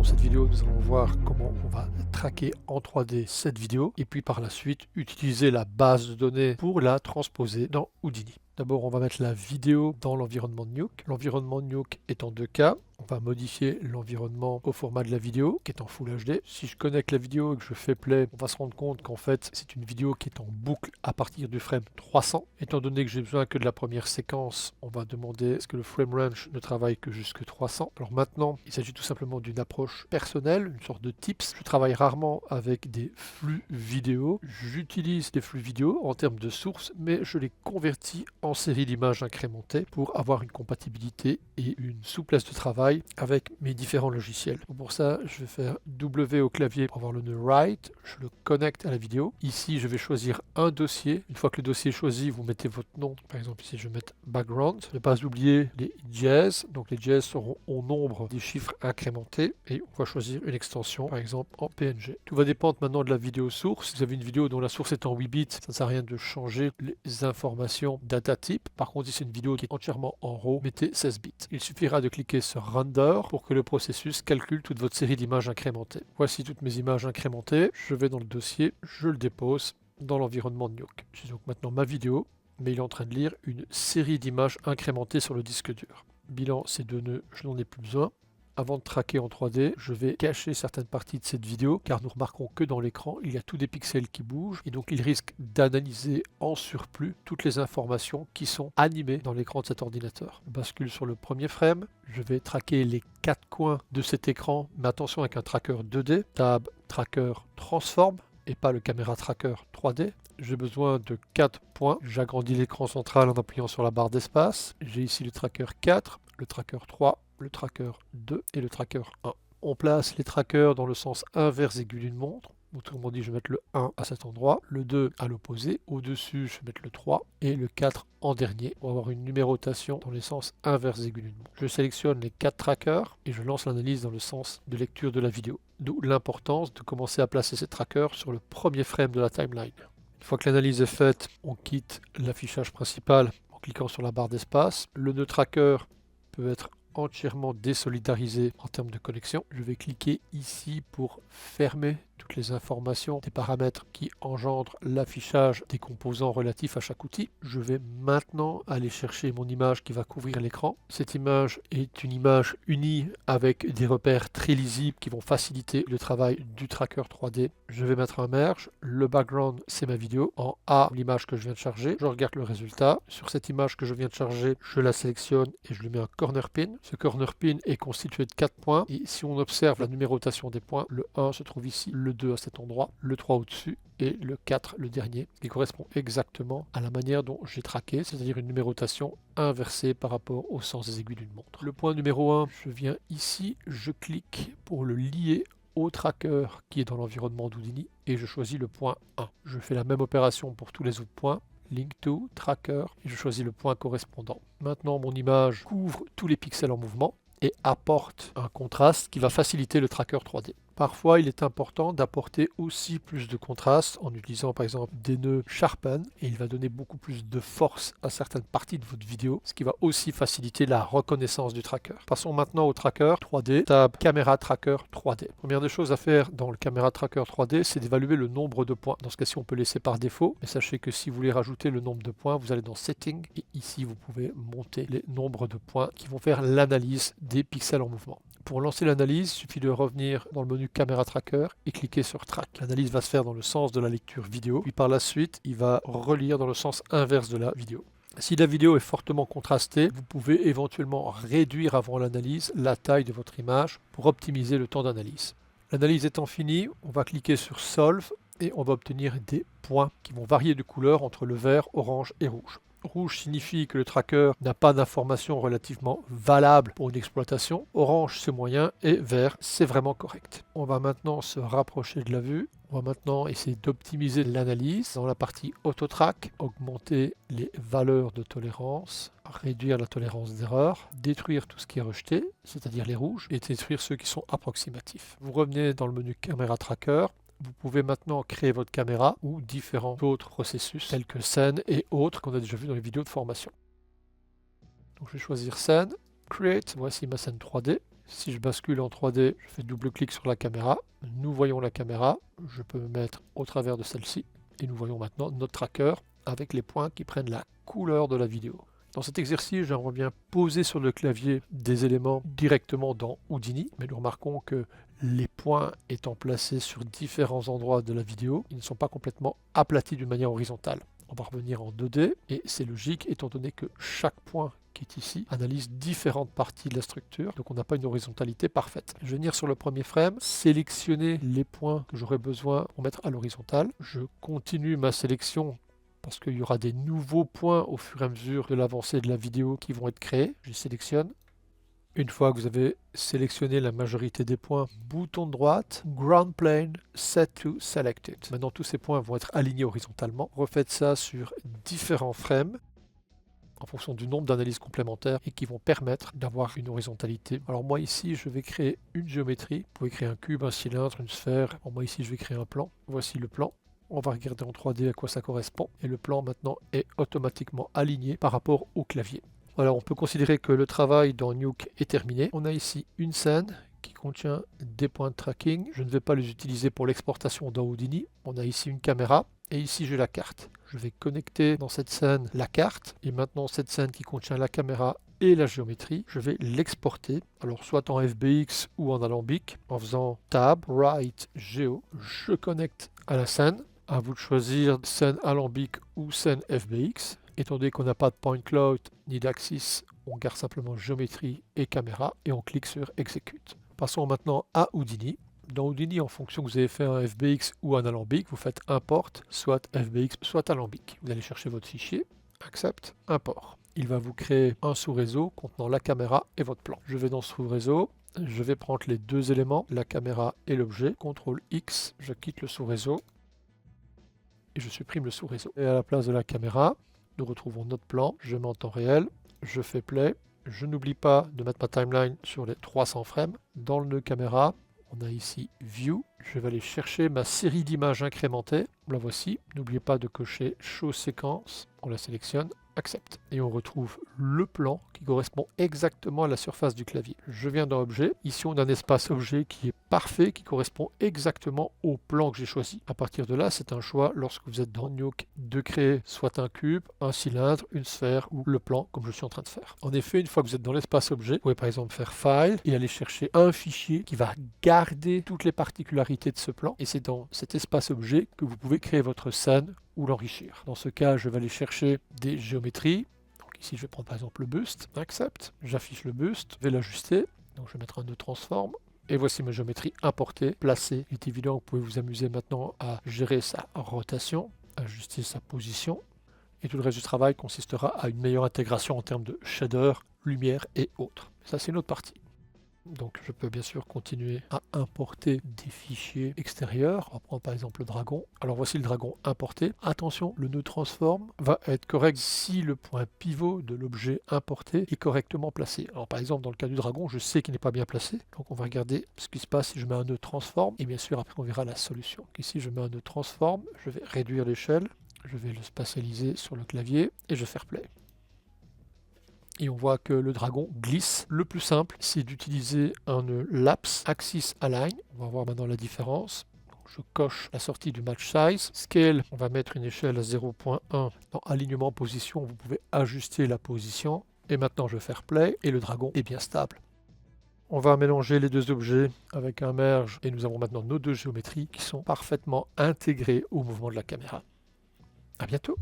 cette vidéo, nous allons voir comment on va traquer en 3D cette vidéo et puis par la suite utiliser la base de données pour la transposer dans Houdini. D'abord, on va mettre la vidéo dans l'environnement Nuke. L'environnement Nuke est en 2K. On va modifier l'environnement au format de la vidéo qui est en Full HD. Si je connecte la vidéo et que je fais play, on va se rendre compte qu'en fait c'est une vidéo qui est en boucle à partir du frame 300. Étant donné que j'ai besoin que de la première séquence, on va demander est-ce que le frame range ne travaille que jusque 300. Alors maintenant, il s'agit tout simplement d'une approche personnelle, une sorte de tips. Je travaille rarement avec des flux vidéo. J'utilise des flux vidéo en termes de source, mais je les convertis en série d'images incrémentées pour avoir une compatibilité et une souplesse de travail avec mes différents logiciels. Pour ça, je vais faire W au clavier pour avoir le nœud write, je le connecte à la vidéo. Ici, je vais choisir un dossier. Une fois que le dossier est choisi, vous mettez votre nom. Par exemple, ici, je vais mettre background. Ne pas oublier les jazz. Donc, les jazz seront au nombre des chiffres incrémentés et on va choisir une extension, par exemple en PNG. Tout va dépendre maintenant de la vidéo source. Si vous avez une vidéo dont la source est en 8 bits, ça ne sert à rien de changer les informations data type. Par contre, si c'est une vidéo qui est entièrement en RAW, mettez 16 bits. Il suffira de cliquer sur Render pour que le processus calcule toute votre série d'images incrémentées. Voici toutes mes images incrémentées. Je vais dans le dossier, je le dépose dans l'environnement de Nuke. J'ai donc maintenant ma vidéo, mais il est en train de lire une série d'images incrémentées sur le disque dur. Bilan, ces deux nœuds, je n'en ai plus besoin. Avant de traquer en 3D, je vais cacher certaines parties de cette vidéo car nous remarquons que dans l'écran, il y a tous des pixels qui bougent et donc il risque d'analyser en surplus toutes les informations qui sont animées dans l'écran de cet ordinateur. On bascule sur le premier frame, je vais traquer les 4 coins de cet écran, mais attention avec un tracker 2D, tab tracker transform et pas le caméra tracker 3D. J'ai besoin de 4 points, j'agrandis l'écran central en appuyant sur la barre d'espace. J'ai ici le tracker 4, le tracker 3, le tracker 2 et le tracker 1. On place les trackers dans le sens inverse aigu d'une montre. Autrement dit, je vais mettre le 1 à cet endroit, le 2 à l'opposé, au-dessus, je vais mettre le 3 et le 4 en dernier pour avoir une numérotation dans les sens inverse aigu d'une montre. Je sélectionne les 4 trackers et je lance l'analyse dans le sens de lecture de la vidéo. D'où l'importance de commencer à placer ces trackers sur le premier frame de la timeline. Une fois que l'analyse est faite, on quitte l'affichage principal en cliquant sur la barre d'espace. Le nœud tracker peut être entièrement désolidarisé en termes de connexion. Je vais cliquer ici pour fermer toutes les informations des paramètres qui engendrent l'affichage des composants relatifs à chaque outil. Je vais maintenant aller chercher mon image qui va couvrir l'écran. Cette image est une image unie avec des repères très lisibles qui vont faciliter le travail du tracker 3D. Je vais mettre un merge. Le background, c'est ma vidéo. En A, l'image que je viens de charger. Je regarde le résultat. Sur cette image que je viens de charger, je la sélectionne et je lui mets un corner pin. Ce corner pin est constitué de 4 points. Et si on observe la numérotation des points, le 1 se trouve ici, le 2 à cet endroit, le 3 au-dessus et le 4 le dernier, qui correspond exactement à la manière dont j'ai traqué, c'est-à-dire une numérotation inversée par rapport au sens des aiguilles d'une montre. Le point numéro 1, je viens ici, je clique pour le lier au tracker qui est dans l'environnement d'Houdini et je choisis le point 1. Je fais la même opération pour tous les autres points. Link to, tracker, et je choisis le point correspondant. Maintenant, mon image couvre tous les pixels en mouvement et apporte un contraste qui va faciliter le tracker 3D. Parfois, il est important d'apporter aussi plus de contraste en utilisant par exemple des nœuds Sharpen et il va donner beaucoup plus de force à certaines parties de votre vidéo, ce qui va aussi faciliter la reconnaissance du tracker. Passons maintenant au tracker 3D, tab caméra tracker 3D. Première des choses à faire dans le caméra tracker 3D, c'est d'évaluer le nombre de points. Dans ce cas-ci, on peut laisser par défaut, mais sachez que si vous voulez rajouter le nombre de points, vous allez dans Setting et ici, vous pouvez monter les nombres de points qui vont faire l'analyse des pixels en mouvement. Pour lancer l'analyse, il suffit de revenir dans le menu Caméra Tracker et cliquer sur Track. L'analyse va se faire dans le sens de la lecture vidéo, puis par la suite, il va relire dans le sens inverse de la vidéo. Si la vidéo est fortement contrastée, vous pouvez éventuellement réduire avant l'analyse la taille de votre image pour optimiser le temps d'analyse. L'analyse étant finie, on va cliquer sur Solve et on va obtenir des points qui vont varier de couleur entre le vert, orange et rouge. Rouge signifie que le tracker n'a pas d'informations relativement valables pour une exploitation. Orange, c'est moyen et vert, c'est vraiment correct. On va maintenant se rapprocher de la vue. On va maintenant essayer d'optimiser l'analyse dans la partie Auto-Track, augmenter les valeurs de tolérance, réduire la tolérance d'erreur, détruire tout ce qui est rejeté, c'est-à-dire les rouges, et détruire ceux qui sont approximatifs. Vous revenez dans le menu Caméra Tracker. Vous pouvez maintenant créer votre caméra ou différents autres processus tels que scène et autres qu'on a déjà vu dans les vidéos de formation. Donc je vais choisir scène, create, voici ma scène 3D. Si je bascule en 3D, je fais double-clic sur la caméra. Nous voyons la caméra. Je peux me mettre au travers de celle-ci. Et nous voyons maintenant notre tracker avec les points qui prennent la couleur de la vidéo. Dans cet exercice, j'aimerais bien poser sur le clavier des éléments directement dans Houdini, mais nous remarquons que les points étant placés sur différents endroits de la vidéo, ils ne sont pas complètement aplatis d'une manière horizontale. On va revenir en 2D, et c'est logique étant donné que chaque point qui est ici analyse différentes parties de la structure, donc on n'a pas une horizontalité parfaite. Je vais venir sur le premier frame, sélectionner les points que j'aurai besoin pour mettre à l'horizontale. Je continue ma sélection parce qu'il y aura des nouveaux points au fur et à mesure de l'avancée de la vidéo qui vont être créés. Je sélectionne. Une fois que vous avez sélectionné la majorité des points, bouton de droite, Ground Plane, Set to Selected. Maintenant, tous ces points vont être alignés horizontalement. Refaites ça sur différents frames en fonction du nombre d'analyses complémentaires et qui vont permettre d'avoir une horizontalité. Alors moi ici, je vais créer une géométrie. Vous pouvez créer un cube, un cylindre, une sphère. Moi ici, je vais créer un plan. Voici le plan. On va regarder en 3D à quoi ça correspond. Et le plan maintenant est automatiquement aligné par rapport au clavier. Voilà, on peut considérer que le travail dans Nuke est terminé. On a ici une scène qui contient des points de tracking. Je ne vais pas les utiliser pour l'exportation dans Houdini. On a ici une caméra et ici j'ai la carte. Je vais connecter dans cette scène la carte. Et maintenant cette scène qui contient la caméra et la géométrie, je vais l'exporter. Alors soit en FBX ou en alambic. En faisant Tab, Right, Geo, je connecte à la scène. À vous de choisir scène alambic ou scène FBX. Étant donné qu'on n'a pas de point cloud ni d'axis, on garde simplement géométrie et caméra et on clique sur Execute. Passons maintenant à Houdini. Dans Houdini, en fonction que vous avez fait un FBX ou un alambic, vous faites import, soit FBX, soit alambic. Vous allez chercher votre fichier, Accept, import. Il va vous créer un sous-réseau contenant la caméra et votre plan. Je vais dans sous-réseau, je vais prendre les deux éléments, la caméra et l'objet, CTRL X, je quitte le sous-réseau et je supprime le sous-réseau. Et à la place de la caméra, nous retrouvons notre plan, je mets en temps réel, je fais play, je n'oublie pas de mettre ma timeline sur les 300 frames. Dans le nœud caméra, on a ici View, je vais aller chercher ma série d'images incrémentées, la voici, n'oubliez pas de cocher Show séquence, on la sélectionne, Accept. Et on retrouve le plan qui correspond exactement à la surface du clavier. Je viens dans Objet, ici on a un espace objet qui est parfait, qui correspond exactement au plan que j'ai choisi. À partir de là, c'est un choix lorsque vous êtes dans Nuke de créer soit un cube, un cylindre, une sphère ou le plan comme je suis en train de faire. En effet, une fois que vous êtes dans l'espace objet, vous pouvez par exemple faire File et aller chercher un fichier qui va garder toutes les particularités de ce plan. Et c'est dans cet espace objet que vous pouvez créer votre scène ou l'enrichir. Dans ce cas, je vais aller chercher des géométries. Donc ici, je vais prendre par exemple le buste, Accept, j'affiche le buste, je vais l'ajuster, donc je vais mettre un nœud transform, et voici ma géométrie importée, placée. Il est évident que vous pouvez vous amuser maintenant à gérer sa rotation, ajuster sa position, et tout le reste du travail consistera à une meilleure intégration en termes de shader, lumière et autres. Ça, c'est une autre partie. Donc je peux bien sûr continuer à importer des fichiers extérieurs. On va prendre par exemple le dragon. Alors voici le dragon importé. Attention, le nœud transform va être correct si le point pivot de l'objet importé est correctement placé. Alors par exemple dans le cas du dragon, je sais qu'il n'est pas bien placé. Donc on va regarder ce qui se passe si je mets un nœud transform. Et bien sûr après on verra la solution. Donc, ici je mets un nœud transform, je vais réduire l'échelle, je vais le spatialiser sur le clavier et je vais faire play. Et on voit que le dragon glisse. Le plus simple, c'est d'utiliser un Lapse Axis Align. On va voir maintenant la différence. Donc, je coche la sortie du Match Size. Scale, on va mettre une échelle à 0.1. Dans Alignement Position, vous pouvez ajuster la position. Et maintenant, je vais faire Play et le dragon est bien stable. On va mélanger les deux objets avec un merge et nous avons maintenant nos deux géométries qui sont parfaitement intégrées au mouvement de la caméra. À bientôt!